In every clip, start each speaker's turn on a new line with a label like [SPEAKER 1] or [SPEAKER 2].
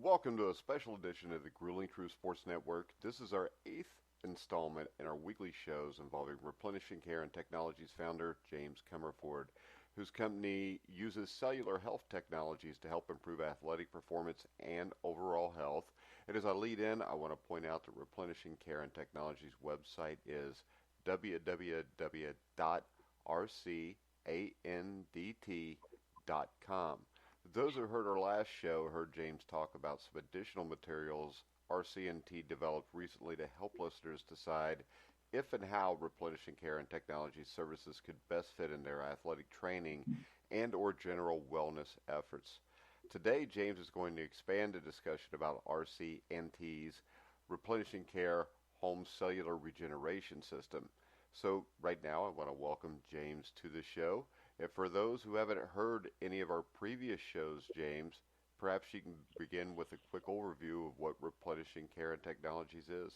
[SPEAKER 1] Welcome to a special edition of the Grueling Truth Sports Network. This is our 8th installment in our weekly shows involving Replenishing Care and Technologies founder James Comerford, whose company uses cellular health technologies to help improve athletic performance and overall health. And as I lead in, I want to point out that Replenishing Care and Technologies website is www.rcandt.com. Those who heard our last show heard James talk about some additional materials RCNT developed recently to help listeners decide if and how Replenishing Care and Technology services could best fit in their athletic training and or general wellness efforts. Today, James is going to expand the discussion about RCNT's Replenishing Care Home Cellular Regeneration System. So right now, I want to welcome James to the show. And for those who haven't heard any of our previous shows, James, perhaps you can begin with a quick overview of what Replenishing Care and Technologies is.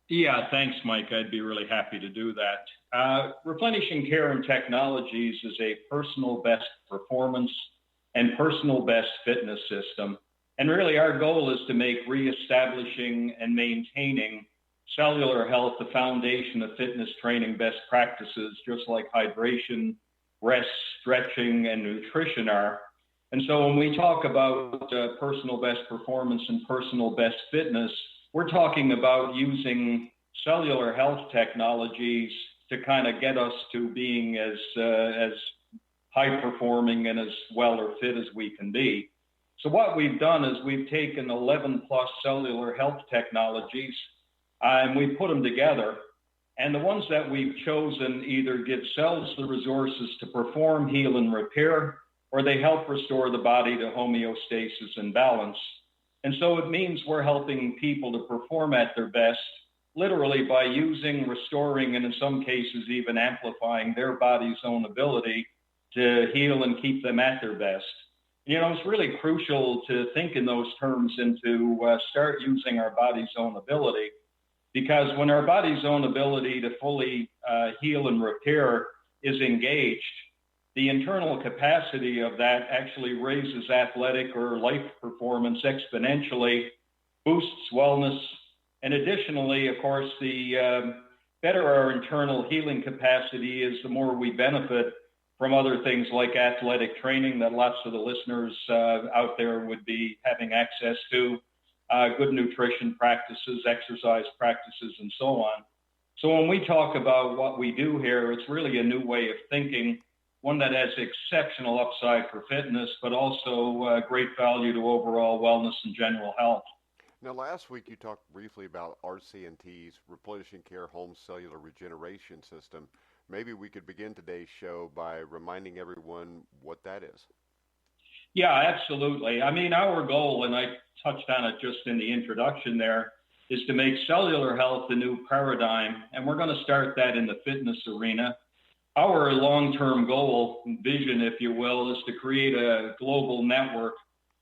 [SPEAKER 2] Yeah, thanks, Mike. I'd be really happy to do that. Replenishing Care and Technologies is a personal best performance and personal best fitness system. And really our goal is to make reestablishing and maintaining cellular health the foundation of fitness training best practices, just like hydration, rest, stretching, and nutrition are. And so when we talk about personal best performance and personal best fitness, we're talking about using cellular health technologies to kind of get us to being as high performing and as well or fit as we can be. So what we've done is we've taken 11 plus cellular health technologies and we put them together. And the ones that we've chosen either give cells the resources to perform, heal, and repair, or they help restore the body to homeostasis and balance. And so it means we're helping people to perform at their best, literally by using, restoring, and in some cases even amplifying their body's own ability to heal and keep them at their best. You know, it's really crucial to think in those terms and to start using our body's own ability. Because when our body's own ability to fully heal and repair is engaged, the internal capacity of that actually raises athletic or life performance exponentially, boosts wellness, and additionally, of course, the better our internal healing capacity is, the more we benefit from other things like athletic training that lots of the listeners out there would be having access to. Good nutrition practices, exercise practices, and so on. So when we talk about what we do here, it's really a new way of thinking, one that has exceptional upside for fitness, but also great value to overall wellness and general health.
[SPEAKER 1] Now, last week you talked briefly about RCNT's Replenishing Care Home Cellular Regeneration System. Maybe we could begin today's show by reminding everyone what that is.
[SPEAKER 2] Yeah, absolutely. I mean, our goal, and I touched on it just in the introduction there, is to make cellular health the new paradigm, and we're going to start that in the fitness arena. Our long-term goal, vision, if you will, is to create a global network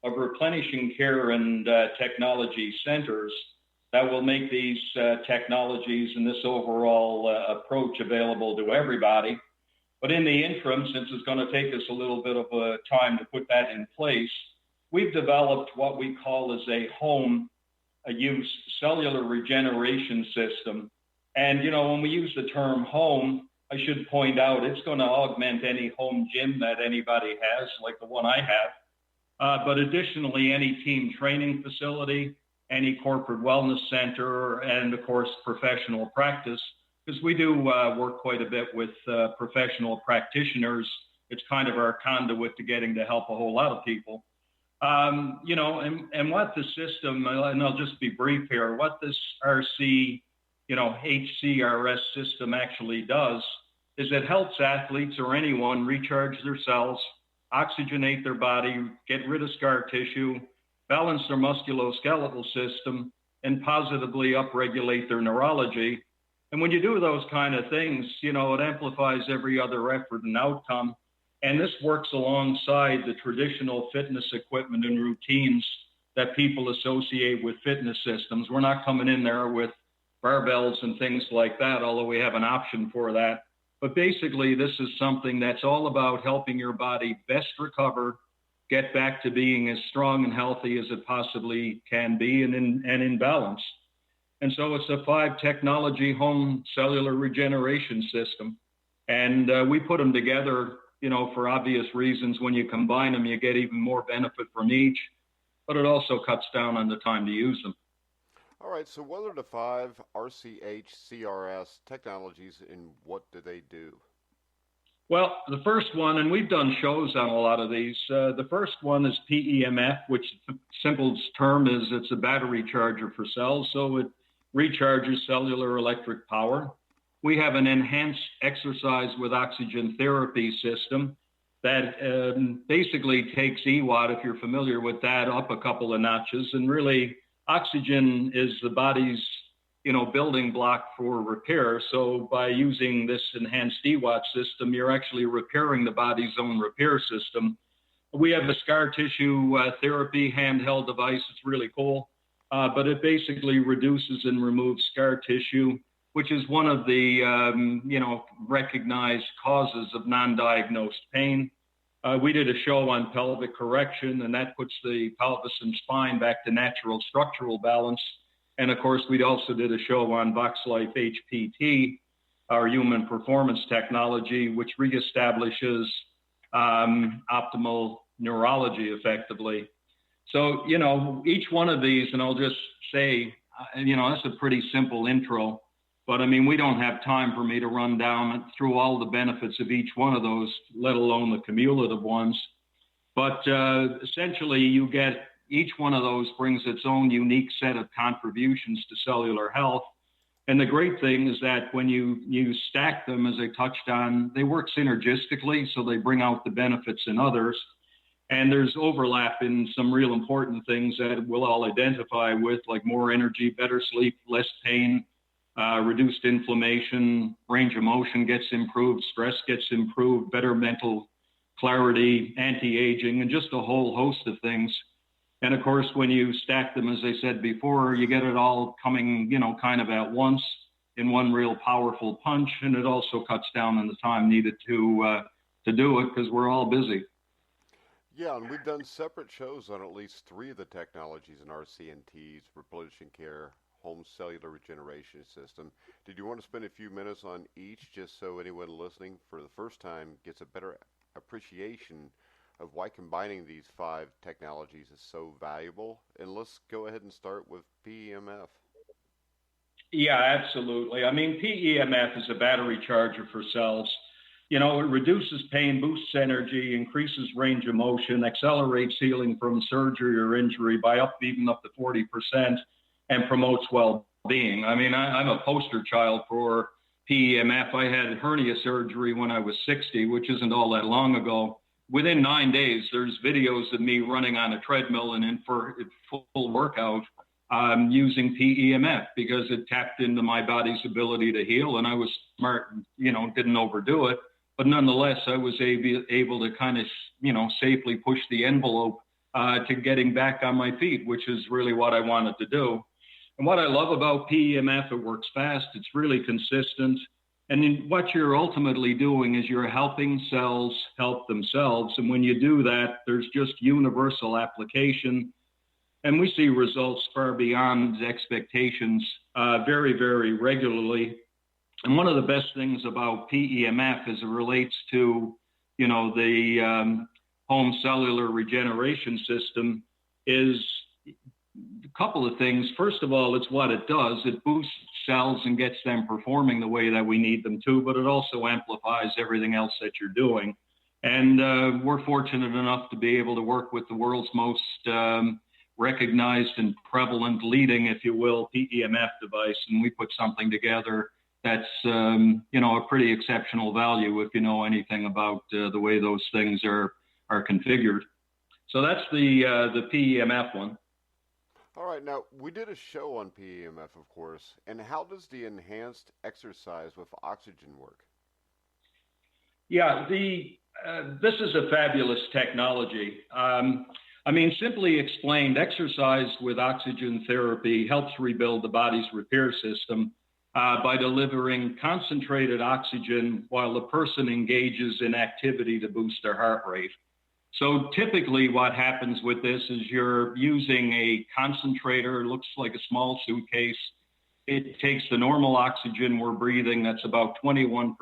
[SPEAKER 2] of replenishing care and technology centers that will make these technologies and this overall approach available to everybody. But in the interim, since it's going to take us a little bit of time to put that in place, we've developed what we call as a home use cellular regeneration system. And, you know, when we use the term home, I should point out it's going to augment any home gym that anybody has, like the one I have. But additionally, any team training facility, any corporate wellness center, and of course, professional practice. Because we do work quite a bit with professional practitioners. It's kind of our conduit to getting to help a whole lot of people. You know, and what the system, and I'll just be brief here, what this RC, you know, HCRS system actually does is it helps athletes or anyone recharge their cells, oxygenate their body, get rid of scar tissue, balance their musculoskeletal system, and positively upregulate their neurology. And when you do those kind of things, you know, it amplifies every other effort and outcome. And this works alongside the traditional fitness equipment and routines that people associate with fitness systems. We're not coming in there with barbells and things like that, although we have an option for that. But basically, this is something that's all about helping your body best recover, get back to being as strong and healthy as it possibly can be and in balance. And so it's a 5-technology home cellular regeneration system. And we put them together, for obvious reasons. When you combine them, you get even more benefit from each, but it also cuts down on the time to use them.
[SPEAKER 1] All right, so what are the 5 RCH CRS technologies and what do they do?
[SPEAKER 2] Well, the first one, and we've done shows on a lot of these, the first one is PEMF, which the simplest term is it's a battery charger for cells, so it recharges cellular electric power. We have an enhanced exercise with oxygen therapy system that basically takes EWAT, if you're familiar with that, up a couple of notches. And really, oxygen is the body's building block for repair. So by using this enhanced EWAT system, you're actually repairing the body's own repair system. We have a scar tissue therapy handheld device. It's really cool, but it basically reduces and removes scar tissue, which is one of the recognized causes of non-diagnosed pain. We did a show on pelvic correction, and that puts the pelvis and spine back to natural structural balance. And of course, we also did a show on VoxLife HPT, our human performance technology, which reestablishes optimal neurology effectively. So, each one of these, and I'll just say, that's a pretty simple intro, but I mean, we don't have time for me to run down through all the benefits of each one of those, let alone the cumulative ones. But essentially, you get each one of those brings its own unique set of contributions to cellular health. And the great thing is that when you stack them, as I touched on, they work synergistically, so they bring out the benefits in others. And there's overlap in some real important things that we'll all identify with, like more energy, better sleep, less pain, reduced inflammation, range of motion gets improved, stress gets improved, better mental clarity, anti-aging, and just a whole host of things. And of course, when you stack them, as I said before, you get it all coming, kind of at once in one real powerful punch. And it also cuts down on the time needed to do it because we're all busy.
[SPEAKER 1] Yeah, and we've done separate shows on at least 3 of the technologies in RCNT's Replenishing Care Home Cellular Regeneration System. Did you want to spend a few minutes on each just so anyone listening for the first time gets a better appreciation of why combining these 5 technologies is so valuable? And let's go ahead and start with PEMF.
[SPEAKER 2] Yeah, absolutely. I mean, PEMF is a battery charger for cells. It reduces pain, boosts energy, increases range of motion, accelerates healing from surgery or injury by even up to 40%, and promotes well-being. I mean, I'm a poster child for PEMF. I had hernia surgery when I was 60, which isn't all that long ago. Within 9 days, there's videos of me running on a treadmill and in for full workout using PEMF because it tapped into my body's ability to heal, and I was smart, didn't overdo it. But nonetheless, I was able to kind of, safely push the envelope to getting back on my feet, which is really what I wanted to do. And what I love about PEMF, it works fast, it's really consistent. And what you're ultimately doing is you're helping cells help themselves. And when you do that, there's just universal application. And we see results far beyond expectations very, very regularly. And one of the best things about PEMF as it relates to, the home cellular regeneration system is a couple of things. First of all, it's what it does. It boosts cells and gets them performing the way that we need them to, but it also amplifies everything else that you're doing. And we're fortunate enough to be able to work with the world's most recognized and prevalent leading, if you will, PEMF device. And we put something together that's, a pretty exceptional value if you know anything about the way those things are configured. So that's the PEMF one.
[SPEAKER 1] All right, now we did a show on PEMF, of course, and how does the enhanced exercise with oxygen work?
[SPEAKER 2] Yeah, this is a fabulous technology. Simply explained, exercise with oxygen therapy helps rebuild the body's repair system by delivering concentrated oxygen while the person engages in activity to boost their heart rate. So typically what happens with this is you're using a concentrator, looks like a small suitcase. It takes the normal oxygen we're breathing, that's about 21%,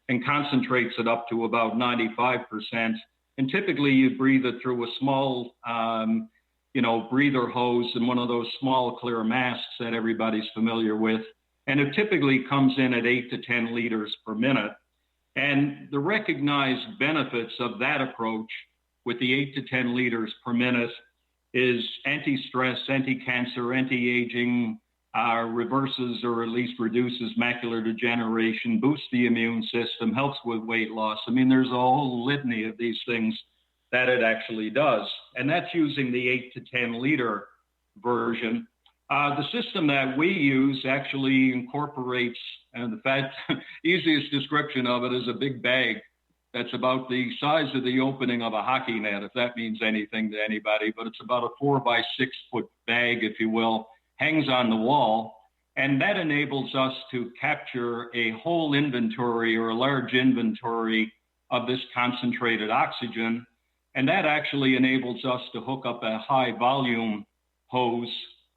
[SPEAKER 2] and concentrates it up to about 95%. And typically you breathe it through a small, breather hose and one of those small clear masks that everybody's familiar with. And it typically comes in at 8 to 10 liters per minute. And the recognized benefits of that approach with the 8 to 10 liters per minute is anti-stress, anti-cancer, anti-aging, reverses or at least reduces macular degeneration, boosts the immune system, helps with weight loss. I mean, there's a whole litany of these things that it actually does. And that's using the 8 to 10 liter version. The system that we use actually incorporates, and the fact, easiest description of it is a big bag that's about the size of the opening of a hockey net, if that means anything to anybody, but it's about a 4 by 6 foot bag, if you will, hangs on the wall. And that enables us to capture a whole inventory or a large inventory of this concentrated oxygen. And that actually enables us to hook up a high volume hose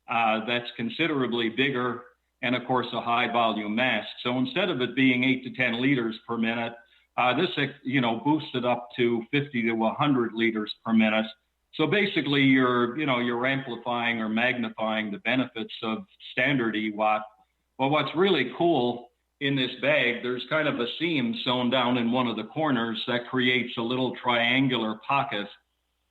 [SPEAKER 2] that's considerably bigger and of course a high volume mask. So instead of it being 8 to 10 liters per minute, this, boosted up to 50 to 100 liters per minute. So basically you're amplifying or magnifying the benefits of standard EWAT. But what's really cool in this bag, there's kind of a seam sewn down in one of the corners that creates a little triangular pocket.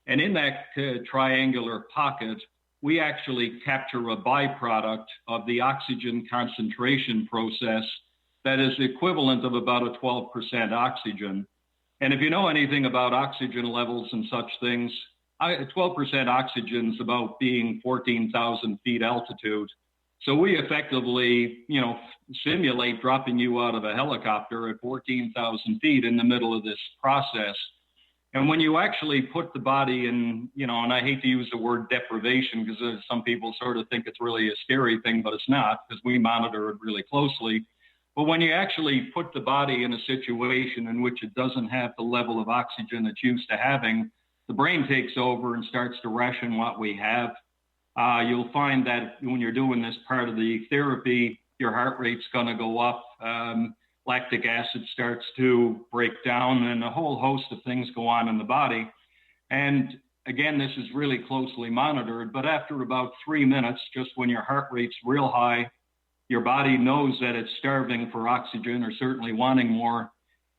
[SPEAKER 2] And in that triangular pocket, we actually capture a byproduct of the oxygen concentration process that is the equivalent of about a 12% oxygen. And if you know anything about oxygen levels and such things, 12% oxygen is about being 14,000 feet altitude. So we effectively, simulate dropping you out of a helicopter at 14,000 feet in the middle of this process. And when you actually put the body in, and I hate to use the word deprivation because some people sort of think it's really a scary thing, but it's not because we monitor it really closely. But when you actually put the body in a situation in which it doesn't have the level of oxygen it's used to having, the brain takes over and starts to ration what we have. You'll find that when you're doing this part of the therapy, your heart rate's going to go up. Lactic acid starts to break down and a whole host of things go on in the body. And again, this is really closely monitored, but after about 3 minutes, just when your heart rate's real high, your body knows that it's starving for oxygen or certainly wanting more,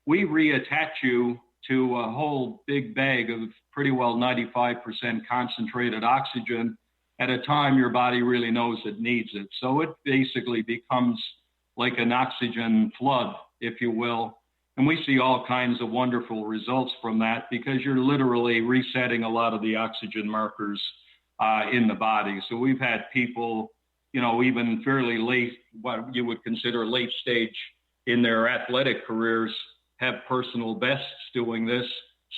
[SPEAKER 2] we reattach you to a whole big bag of pretty well 95% concentrated oxygen at a time your body really knows it needs it. So it basically becomes like an oxygen flood, if you will. And we see all kinds of wonderful results from that because you're literally resetting a lot of the oxygen markers in the body. So we've had people, even fairly late, what you would consider late stage in their athletic careers, have personal bests doing this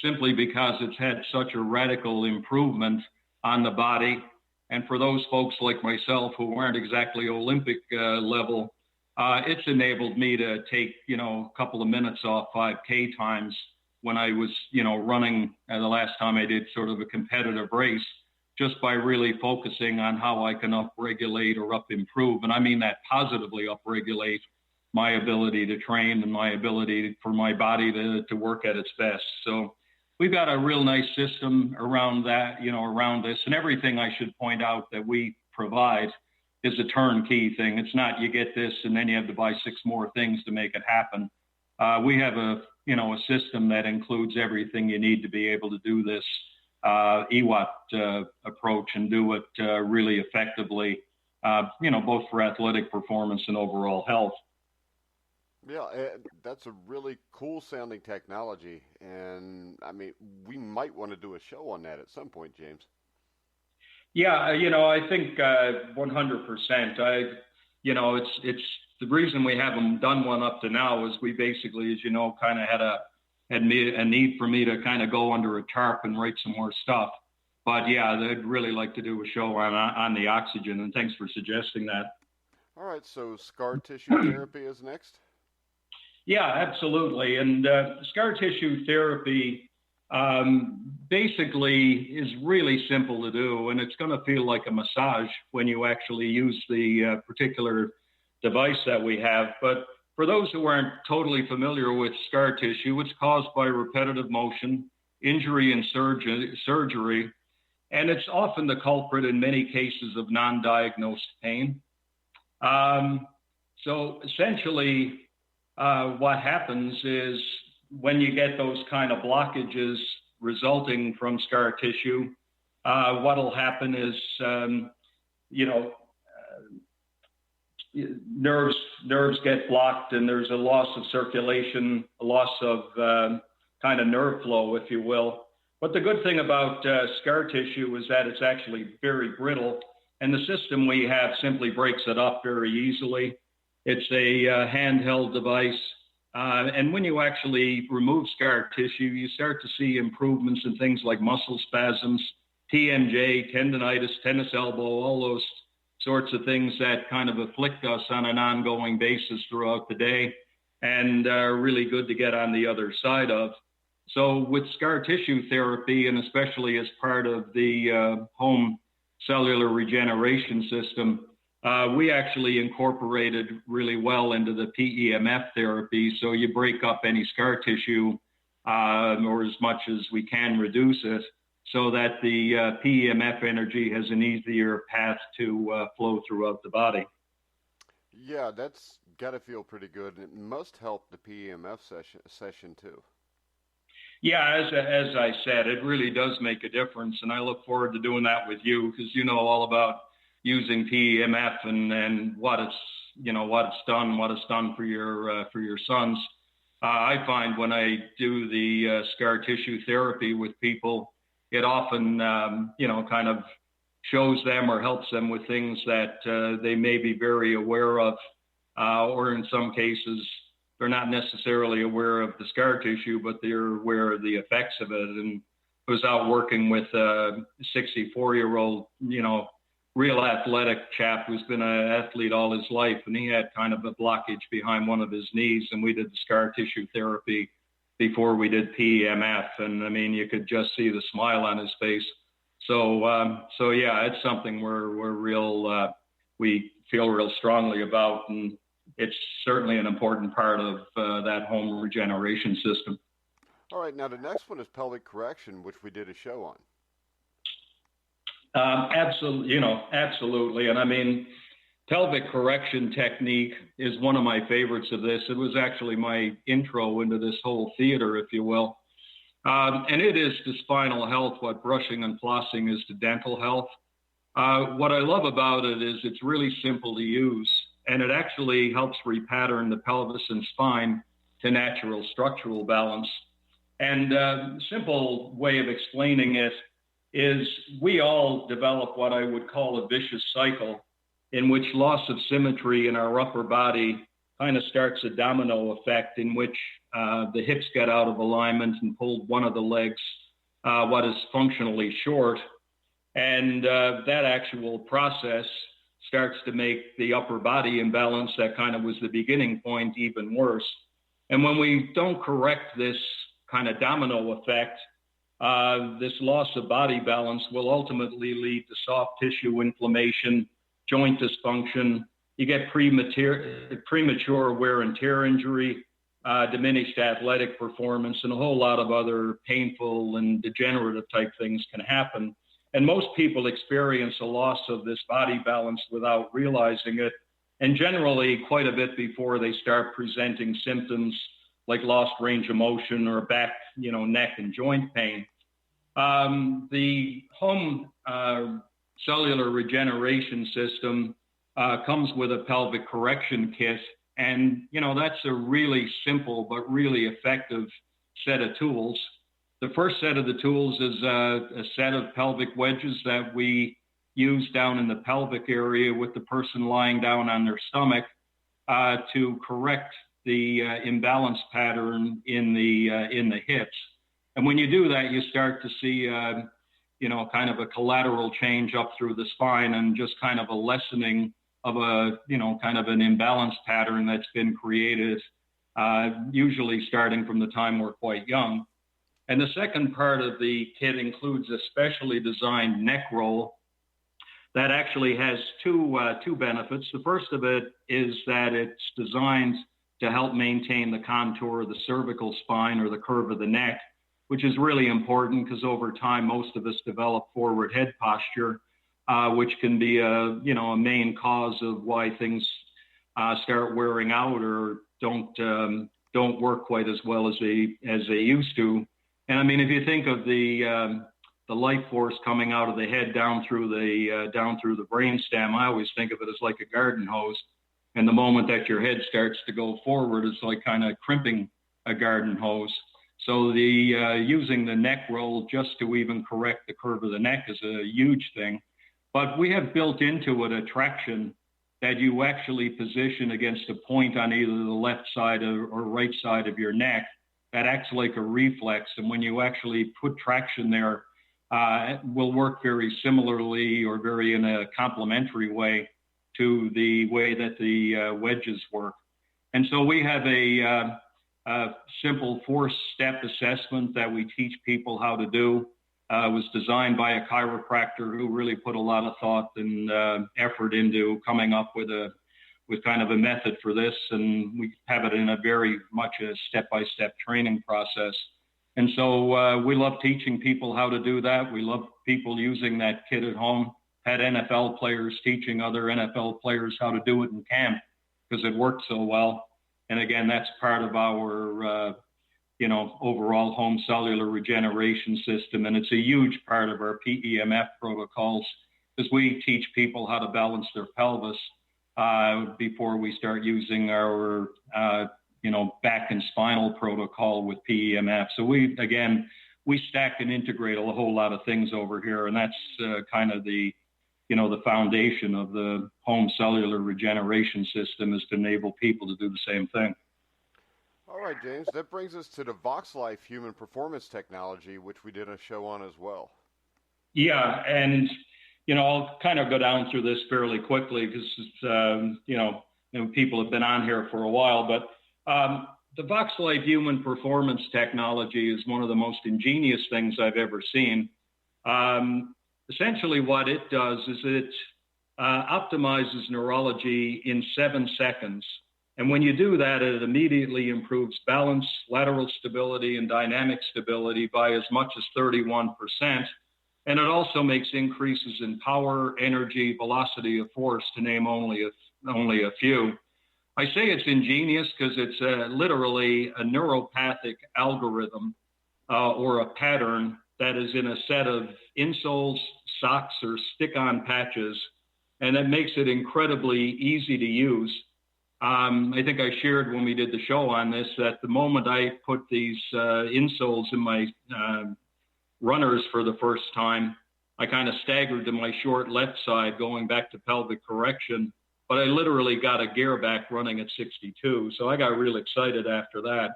[SPEAKER 2] simply because it's had such a radical improvement on the body. And for those folks like myself who aren't exactly Olympic level, it's enabled me to take, a couple of minutes off 5K times when I was, running the last time I did sort of a competitive race, just by really focusing on how I can upregulate or improve. And I mean that positively, upregulate my ability to train and my ability for my body to work at its best. So we've got a real nice system around that, around this. And everything I should point out that we provide is a turnkey thing. It's not you get this and then you have to buy 6 more things to make it happen. We have a system that includes everything you need to be able to do this EWAT approach and do it really effectively, both for athletic performance and overall health.
[SPEAKER 1] Yeah, that's a really cool sounding technology. And I mean, we might want to do a show on that at some point, James.
[SPEAKER 2] Yeah, I think 100%. It's the reason we haven't done one up to now is we basically, as you know, kind of had a need for me to kind of go under a tarp and write some more stuff. But yeah, I'd really like to do a show on the oxygen, and thanks for suggesting that.
[SPEAKER 1] All right, so scar tissue therapy is next?
[SPEAKER 2] Yeah, absolutely. And scar tissue therapy basically is really simple to do, and it's going to feel like a massage when you actually use the particular device that we have. But for those who aren't totally familiar with scar tissue, it's caused by repetitive motion, injury, and surgery, and it's often the culprit in many cases of non-diagnosed pain. So essentially, what happens is when you get those kind of blockages resulting from scar tissue, what'll happen is, nerves get blocked, and there's a loss of circulation, a loss of kind of nerve flow, if you will. But the good thing about scar tissue is that it's actually very brittle, and the system we have simply breaks it up very easily. It's a handheld device. And when you actually remove scar tissue, you start to see improvements in things like muscle spasms, TMJ, tendonitis, tennis elbow, all those sorts of things that kind of afflict us on an ongoing basis throughout the day, and are really good to get on the other side of. So with scar tissue therapy, and especially as part of the home cellular regeneration system, we actually incorporated really well into the PEMF therapy. So you break up any scar tissue, or as much as we can reduce it, so that the PEMF energy has an easier path to flow throughout the body.
[SPEAKER 1] Yeah, that's got to feel pretty good. It must help the PEMF session too.
[SPEAKER 2] Yeah, as I said, it really does make a difference, and I look forward to doing that with you, because you know all about using PEMF and what it's done for your sons. I find when I do the scar tissue therapy with people, it often kind of shows them or helps them with things that they may be very aware of, or in some cases they're not necessarily aware of the scar tissue, but they're aware of the effects of it. And I was out working with a 64-year-old, real athletic chap who's been an athlete all his life, and he had kind of a blockage behind one of his knees, and we did the scar tissue therapy before we did PEMF, and I mean, you could just see the smile on his face. So yeah, it's something we feel real strongly about, and it's certainly an important part of that home regeneration system.
[SPEAKER 1] All right, now the next one is pelvic correction, which we did a show on. Absolutely. And I mean, pelvic correction technique is one of my favorites of this. It was actually my intro into this whole theater, if you will. And it is to spinal health what brushing and flossing is to dental health. What I love about it is it's really simple to use, and it actually helps repattern the pelvis and spine to natural structural balance. And simple way of explaining it is we all develop what I would call a vicious cycle, in which loss of symmetry in our upper body kind of starts a domino effect, in which the hips get out of alignment and pull one of the legs, what is functionally short. And that actual process starts to make the upper body imbalance that kind of was the beginning point even worse. And when we don't correct this kind of domino effect, this loss of body balance will ultimately lead to soft tissue inflammation, joint dysfunction. You get premature wear and tear injury, diminished athletic performance, and a whole lot of other painful and degenerative type things can happen. And most people experience a loss of this body balance without realizing it, and generally quite a bit before they start presenting symptoms like lost range of motion or back, neck and joint pain. The home cellular regeneration system comes with a pelvic correction kit, and that's a really simple but really effective set of tools. The first set of the tools is a set of pelvic wedges that we use down in the pelvic area with the person lying down on their stomach to correct the imbalance pattern in the hips. And when you do that, you start to see, kind of a collateral change up through the spine, and just kind of a lessening of kind of an imbalance pattern that's been created, usually starting from the time we're quite young.
[SPEAKER 2] And the second part of the kit includes a specially designed neck roll that actually has two benefits. The first of it is that it's designed to help maintain the contour of the cervical spine or the curve of the neck, which is really important because over time, most of us develop forward head posture, which can be a main cause of why things start wearing out or don't work quite as well as they used to. And I mean, if you think of the life force coming out of the head down through the brain stem, I always think of it as like a garden hose. And the moment that your head starts to go forward, it's like kind of crimping a garden hose. So using the neck roll just to even correct the curve of the neck is a huge thing. But we have built into it a traction that you actually position against a point on either the left side or right side of your neck that acts like a reflex. And when you actually put traction there, it will work very similarly or very in a complementary way to the way that the wedges work. And so we have a simple 4-step assessment that we teach people how to do. It was designed by a chiropractor who really put a lot of thought and effort into coming up with kind of a method for this. And we have it in a very much a step-by-step training process. And so we love teaching people how to do that. We love people using that kit at home. Had NFL players teaching other NFL players how to do it in camp because it worked so well. And again, that's part of our, overall home cellular regeneration system. And it's a huge part of our PEMF protocols because we teach people how to balance their pelvis before we start using our, back and spinal protocol with PEMF. So we stack and integrate a whole lot of things over here. And that's kind of the foundation of the home cellular regeneration system is to enable people to do the same thing.
[SPEAKER 1] All right, James, that brings us to the VoxLife human performance technology, which we did a show on as well.
[SPEAKER 2] Yeah, and, I'll kind of go down through this fairly quickly because, people have been on here for a while, but the VoxLife human performance technology is one of the most ingenious things I've ever seen. Essentially what it does is it optimizes neurology in 7 seconds. And when you do that, it immediately improves balance, lateral stability, and dynamic stability by as much as 31%. And it also makes increases in power, energy, velocity of force, to name only a few. I say it's ingenious because it's literally a neuropathic algorithm or a pattern that is in a set of insoles, socks, or stick-on patches, and that makes it incredibly easy to use. I think I shared when we did the show on this that the moment I put these insoles in my runners for the first time, I kind of staggered to my short left side going back to pelvic correction, but I literally got a gear back running at 62. So I got real excited after that.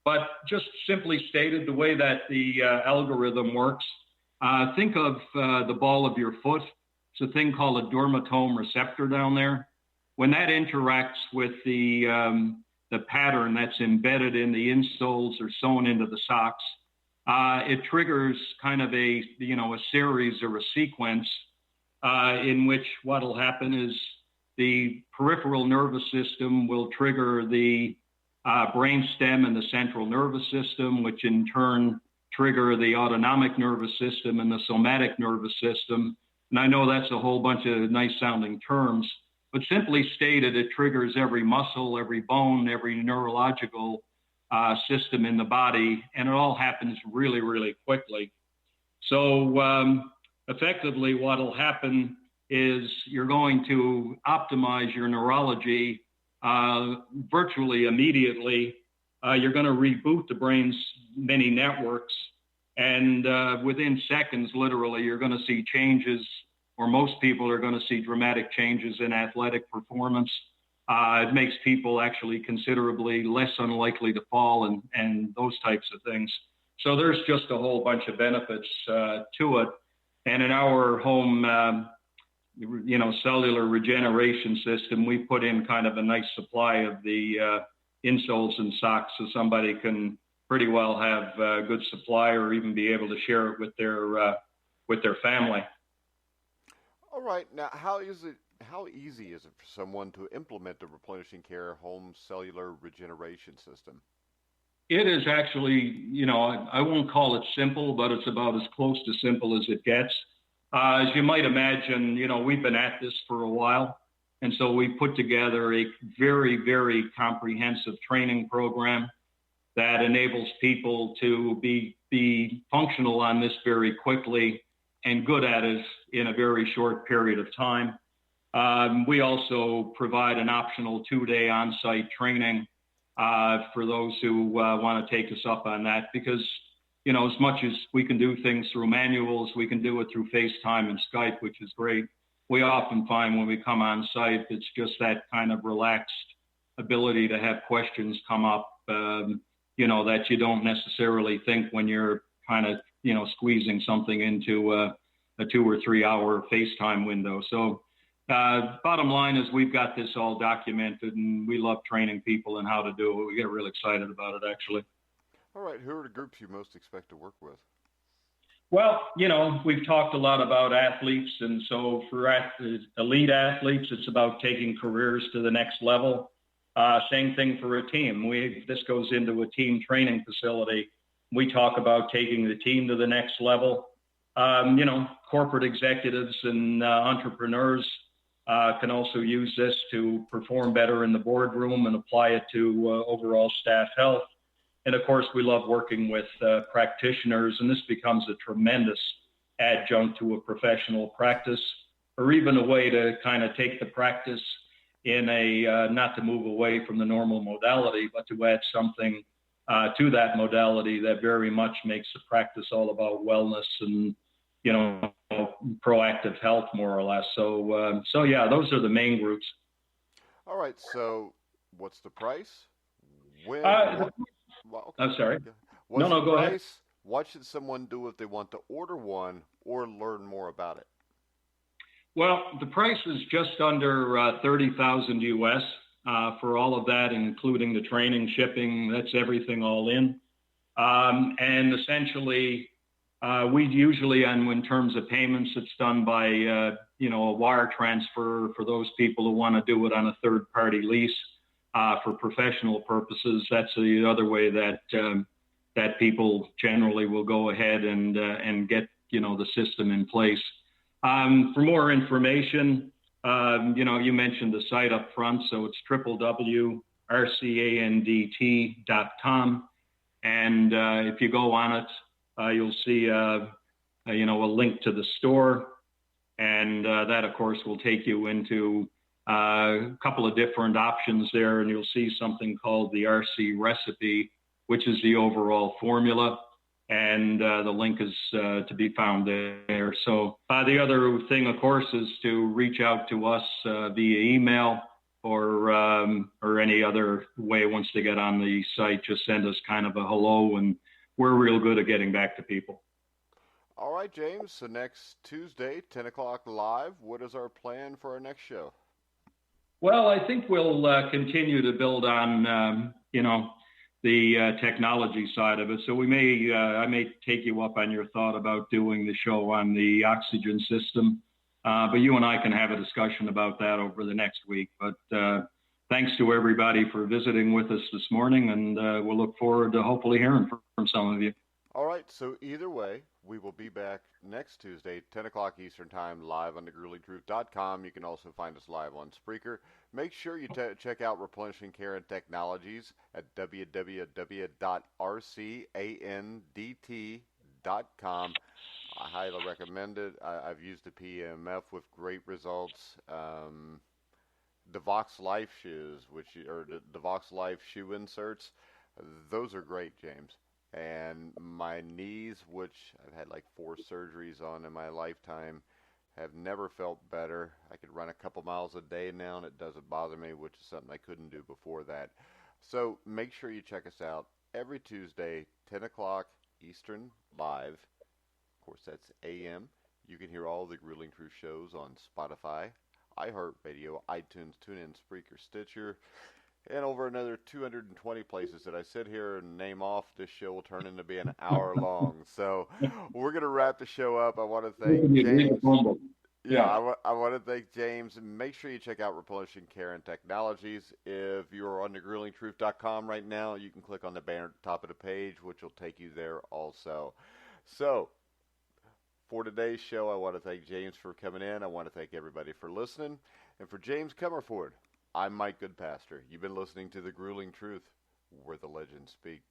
[SPEAKER 2] But just simply stated, the way that the algorithm works, think of the ball of your foot. It's a thing called a dermatome receptor down there. When that interacts with the pattern that's embedded in the insoles or sewn into the socks, it triggers kind of a series or a sequence in which what will happen is the peripheral nervous system will trigger the brainstem and the central nervous system, which in turn trigger the autonomic nervous system and the somatic nervous system. And I know that's a whole bunch of nice sounding terms, but simply stated, it triggers every muscle, every bone, every neurological system in the body, and it all happens really, really quickly. So effectively what will happen is you're going to optimize your neurology virtually immediately. You're going to reboot the brain's many networks, and within seconds, literally, you're going to see changes, or most people are going to see dramatic changes in athletic performance. It makes people actually considerably less unlikely to fall and those types of things. So there's just a whole bunch of benefits to it. And in our home, cellular regeneration system, we put in kind of a nice supply of the insoles and socks so somebody can pretty well have a good supply or even be able to share it with their family.
[SPEAKER 1] All right. Now, how easy is it for someone to implement the Replenishing Care home cellular regeneration system?
[SPEAKER 2] It is actually, I won't call it simple, but it's about as close to simple as it gets. As you might imagine, we've been at this for a while. And so we put together a very, very comprehensive training program that enables people to be functional on this very quickly and good at it in a very short period of time. We also provide an optional 2-day on-site training for those who want to take us up on that, because, as much as we can do things through manuals, we can do it through FaceTime and Skype, which is great. We often find when we come on site, it's just that kind of relaxed ability to have questions come up, that you don't necessarily think when you're kind of, squeezing something into a 2 or 3 hour FaceTime window. So bottom line is we've got this all documented, and we love training people and how to do it. We get really excited about it, actually.
[SPEAKER 1] All right. Who are the groups you most expect to work with?
[SPEAKER 2] Well, we've talked a lot about athletes. And so for elite athletes, it's about taking careers to the next level. Same thing for a team. This goes into a team training facility. We talk about taking the team to the next level. Corporate executives and entrepreneurs can also use this to perform better in the boardroom and apply it to overall staff health. And of course, we love working with practitioners, and this becomes a tremendous adjunct to a professional practice, or even a way to kind of take the practice in not to move away from the normal modality, but to add something to that modality that very much makes the practice all about wellness and, proactive health, more or less. So yeah, those are the main groups.
[SPEAKER 1] All right. So what's the price? When?
[SPEAKER 2] Well, okay. I'm sorry.
[SPEAKER 1] No,
[SPEAKER 2] go ahead.
[SPEAKER 1] What should someone do if they want to order one or learn more about it?
[SPEAKER 2] Well, the price is just under $30,000 US for all of that, including the training, shipping. That's everything all in. And essentially, we usually, in terms of payments, it's done by a wire transfer for those people who want to do it on a third-party lease. For professional purposes, that's the other way that people generally will go ahead and get the system in place. For more information, you mentioned the site up front, so it's www.rcandt.com, and if you go on it, you'll see a link to the store, and that of course will take you into a couple of different options there, and you'll see something called the RC recipe, which is the overall formula, and the link is to be found there. So the other thing, of course, is to reach out to us via email or any other way. Once they get on the site, just send us kind of a hello, and we're real good at getting back to people.
[SPEAKER 1] All right, James. So next Tuesday, 10 o'clock live. What is our plan for our next show?
[SPEAKER 2] Well, I think we'll continue to build on, the technology side of it. So I may take you up on your thought about doing the show on the oxygen system, but you and I can have a discussion about that over the next week. But thanks to everybody for visiting with us this morning, and we'll look forward to hopefully hearing from some of you.
[SPEAKER 1] All right. So either way, we will be back next Tuesday, 10 o'clock Eastern Time, live on thegruelingtruth.com. You can also find us live on Spreaker. Make sure you check out Replenishing Care and Technologies at www.rcandt.com. I highly recommend it. I've used the PMF with great results. The Vox Life shoes, the Vox Life shoe inserts, those are great, James. And my knees, which I've had like 4 surgeries on in my lifetime, have never felt better. I could run a couple miles a day now, and it doesn't bother me, which is something I couldn't do before that. So make sure you check us out every Tuesday, 10 o'clock Eastern, live. Of course, that's AM. You can hear all the Grueling Truth shows on Spotify, iHeartRadio, iTunes, TuneIn, Spreaker, Stitcher. and over another 220 places that I sit here and name off. This show will turn into be an hour long. So we're going to wrap the show up. I want to thank James. Yeah, I want to thank James, and make sure you check out Replenishing Care and Technologies. If you're on thegruelingtruth.com right now, you can click on the banner at the top of the page, which will take you there also. So, for today's show, I want to thank James for coming in. I want to thank everybody for listening. And for James Comerford, I'm Mike Goodpaster. You've been listening to The Grueling Truth, where the legends speak.